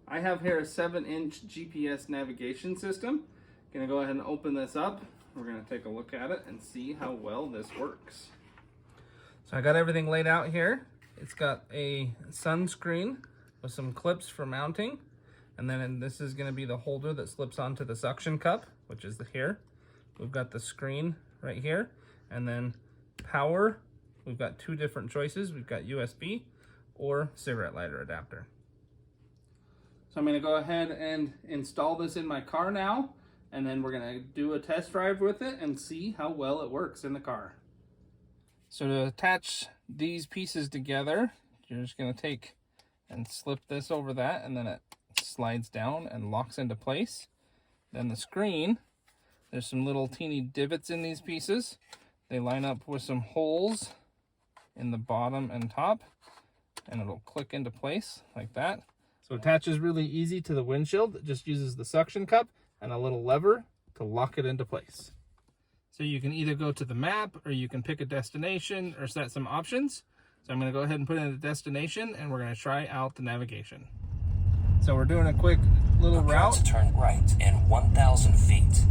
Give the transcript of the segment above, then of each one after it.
I have here a 7-inch GPS navigation system. Gonna go ahead and open this up. We're gonna take a look at it and see how well this works. So I got everything laid out here. It's got a sunscreen with some clips for mounting. And then this is gonna be the holder that slips onto the suction cup, which is here. We've got the screen right here. And then power, we've got two different choices. We've got USB or cigarette lighter adapter. So I'm gonna go ahead and install this in my car now, and then we're gonna do a test drive with it and see how well it works in the car. So to attach these pieces together, you're just gonna take and slip this over that, and then it slides down and locks into place. Then the screen, there's some little teeny divots in these pieces. They line up with some holes in the bottom and top, and it'll click into place like that. So it attaches really easy to the windshield. It just uses the suction cup and a little lever to lock it into place. So you can either go to the map, or you can pick a destination or set some options. So I'm gonna go ahead and put in a destination, and we're gonna try out the navigation. So we're doing a quick little route. To turn right in 1,000 feet.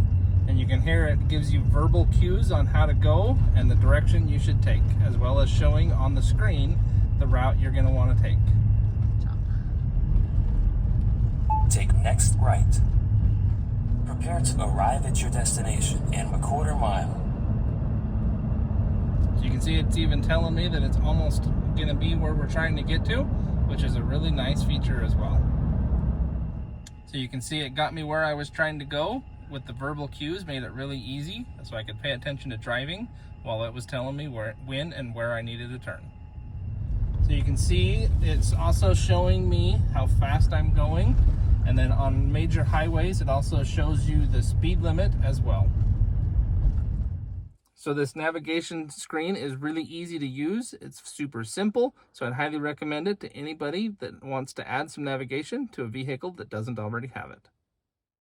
And you can hear it gives you verbal cues on how to go and the direction you should take, as well as showing on the screen the route you're gonna wanna take. Take next right. Prepare to arrive at your destination in 1/4 mile. So you can see it's even telling me that it's almost gonna be where we're trying to get to, which is a really nice feature as well. So you can see it got me where I was trying to go with the verbal cues, made it really easy so I could pay attention to driving while it was telling me when and where I needed to turn. So you can see it's also showing me how fast I'm going. And then on major highways, it also shows you the speed limit as well. So this navigation screen is really easy to use. It's super simple, so I'd highly recommend it to anybody that wants to add some navigation to a vehicle that doesn't already have it.